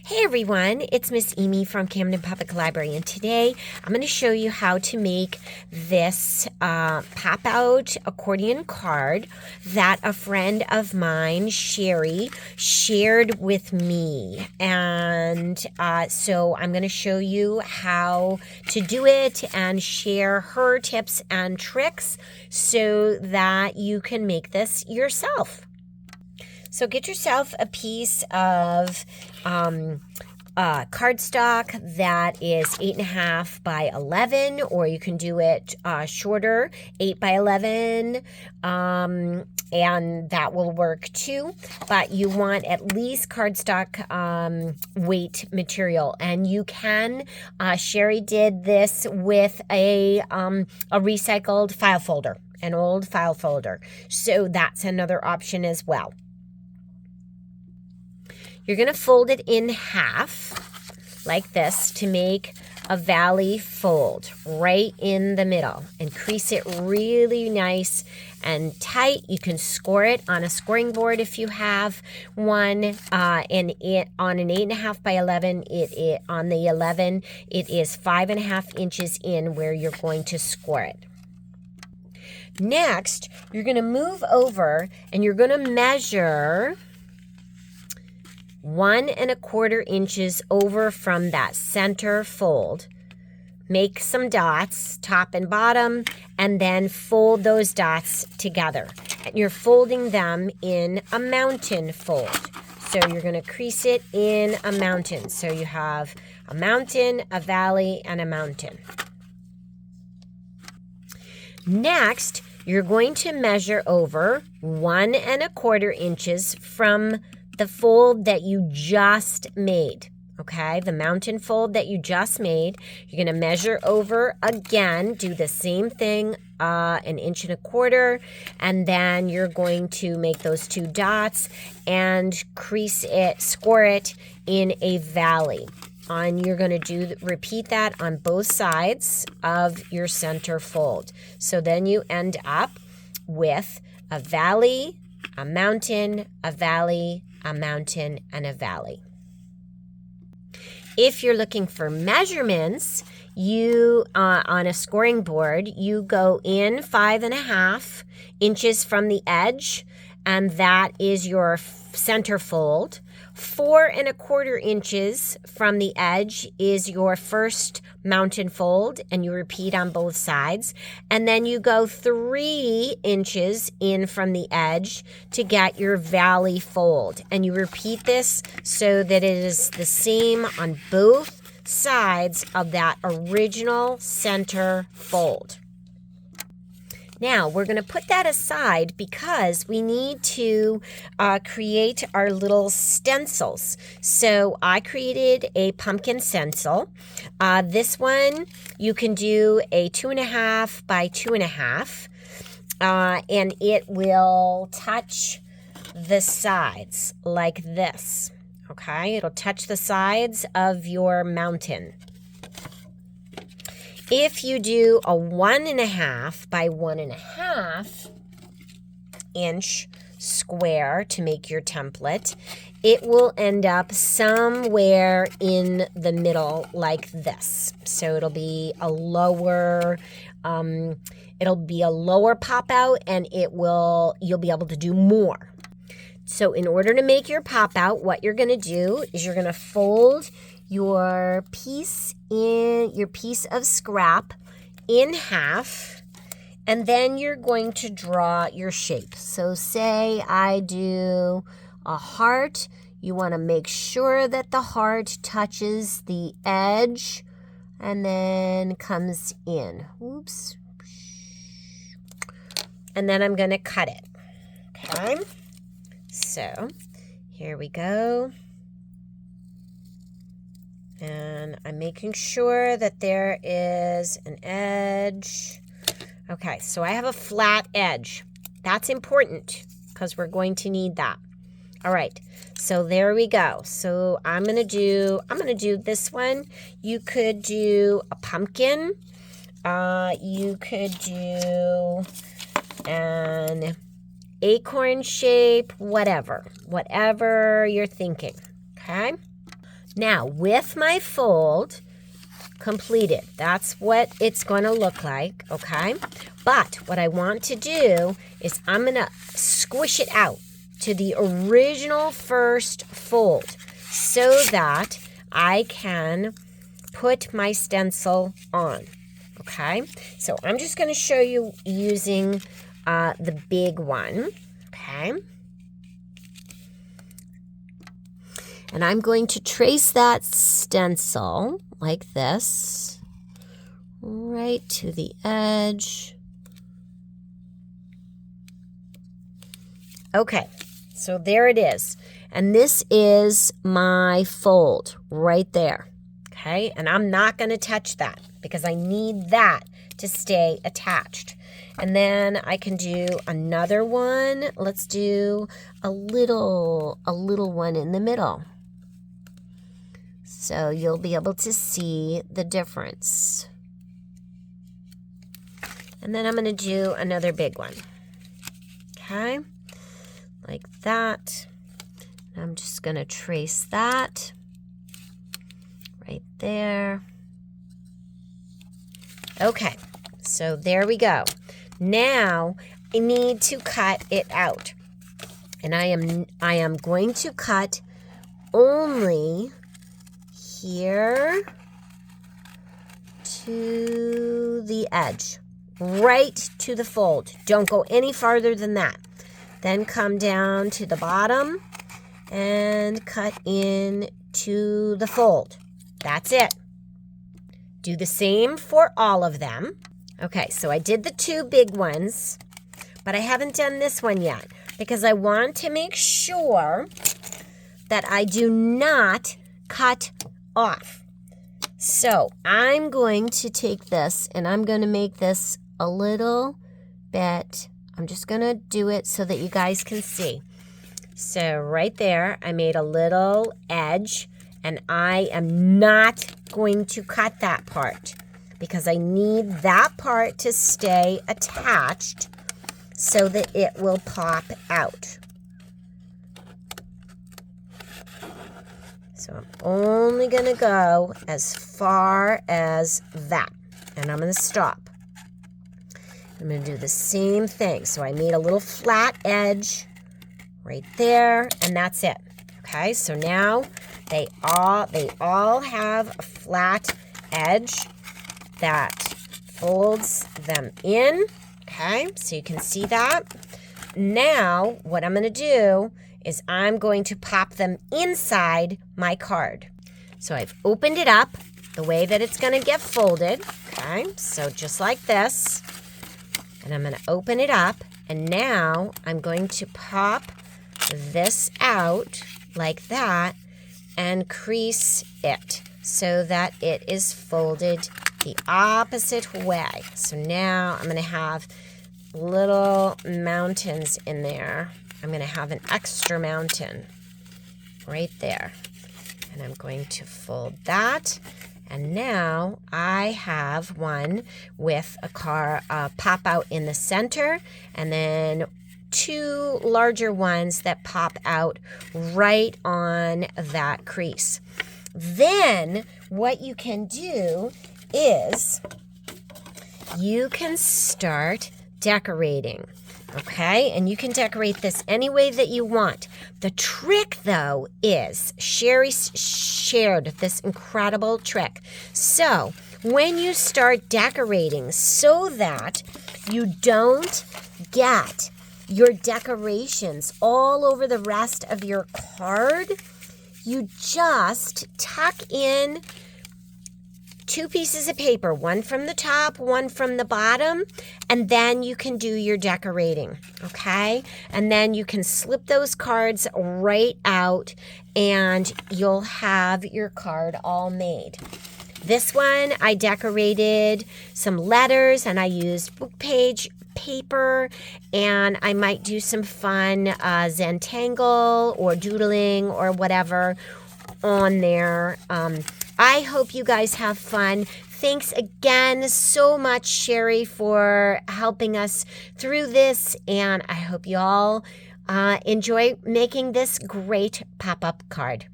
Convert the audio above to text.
Hey everyone, it's Miss Amy from Camden Public Library, and today I'm going to show you how to make this pop-out accordion card that a friend of mine, Sherry, shared with me. And so I'm going to show you how to do it and share her tips and tricks so that you can make this yourself. So get yourself a piece of cardstock that is 8.5 by 11, or you can do it shorter, 8 by 11, and that will work too. But you want at least cardstock weight material, and you can. Sherry did this with a recycled file folder, an old file folder. So that's another option as well. You're going to fold it in half like this to make a valley fold right in the middle and crease it really nice and tight. You can score it on a scoring board if you have one, and it on an 8.5 by 11, on the 11, it is 5.5 inches in where you're going to score it. Next, you're going to move over and you're going to measure 1.25 inches over from that center fold. Make some dots, top and bottom, and then fold those dots together. And you're folding them in a mountain fold. So you're going to crease it in a mountain. So you have a mountain, a valley, and a mountain. Next, you're going to measure over 1.25 inches from the fold that you just made, okay? The mountain fold that you just made. You're going to measure over again, do the same thing, 1.25 inches, and then you're going to make those two dots and crease it, score it in a valley. And you're going to repeat that on both sides of your center fold. So then you end up with a valley, a mountain, a valley, a mountain, and a valley. If you're looking for measurements, you on a scoring board, you go in 5.5 inches from the edge, and that is your center fold. 4.25 inches from the edge is your first mountain fold, and you repeat on both sides. And then you go 3 inches in from the edge to get your valley fold. And you repeat this so that it is the same on both sides of that original center fold. Now, we're going to put that aside because we need to create our little stencils. So I created a pumpkin stencil. This one, you can do a 2.5 by 2.5, and it will touch the sides like this, okay? It'll touch the sides of your mountain. If you do a 1.5 by 1.5 inch square to make your template, it will end up somewhere in the middle like this. So it'll be a lower, pop out, and you'll be able to do more. So in order to make your pop out, what you're going to do is you're going to fold your piece of scrap in half, and then you're going to draw your shape. So say I do a heart. You want to make sure that the heart touches the edge and then comes in. Oops. And then I'm going to cut it. Okay. So here we go. And I'm making sure that there is an edge. Okay, so I have a flat edge. That's important because we're going to need that. All right, so there we go. So I'm gonna do this one. You could do a pumpkin. You could do an acorn shape, whatever you're thinking. Okay. Now, with my fold completed, that's what it's going to look like, okay? But what I want to do is I'm going to squish it out to the original first fold so that I can put my stencil on, okay? So I'm just going to show you using the big one, okay? And I'm going to trace that stencil like this, right to the edge. Okay, so there it is. And this is my fold right there, okay? And I'm not going to touch that because I need that to stay attached. And then I can do another one. Let's do a little one in the middle. So you'll be able to see the difference. And then I'm going to do another big one. Okay? Like that. I'm just going to trace that right there. Okay, so there we go. Now I need to cut it out. And I am going to cut only here to the edge, right to the fold. Don't go any farther than that. Then come down to the bottom and cut in to the fold. That's it. Do the same for all of them. Okay, so I did the two big ones, but I haven't done this one yet because I want to make sure that I do not cut off. So I'm going to take this and I'm going to make this a little bit. I'm just going to do it so that you guys can see. So right there, I made a little edge and I am not going to cut that part because I need that part to stay attached so that it will pop out. So I'm only going to go as far as that, and I'm going to stop. I'm going to do the same thing. So I made a little flat edge right there, and that's it. Okay, so now they all have a flat edge that folds them in. Okay, so you can see that. Now, what I'm going to do is I'm going to pop them inside my card. So I've opened it up the way that it's going to get folded. Okay, so just like this. And I'm going to open it up. And now I'm going to pop this out like that and crease it so that it is folded the opposite way. So now I'm going to have little mountains in there. I'm going to have an extra mountain right there. And I'm going to fold that. And now I have one with a pop out in the center and then two larger ones that pop out right on that crease. Then what you can do is you can start decorating. Okay, and you can decorate this any way that you want. The trick, though, is Sherry shared this incredible trick. So when you start decorating, so that you don't get your decorations all over the rest of your card, you just tuck in two pieces of paper, one from the top, one from the bottom, and then you can do your decorating, okay? And then you can slip those cards right out and you'll have your card all made. This one, I decorated some letters and I used book page paper, and I might do some fun Zentangle or doodling or whatever on there. I hope you guys have fun. Thanks again so much, Sherry, for helping us through this, and I hope you all enjoy making this great pop-up card.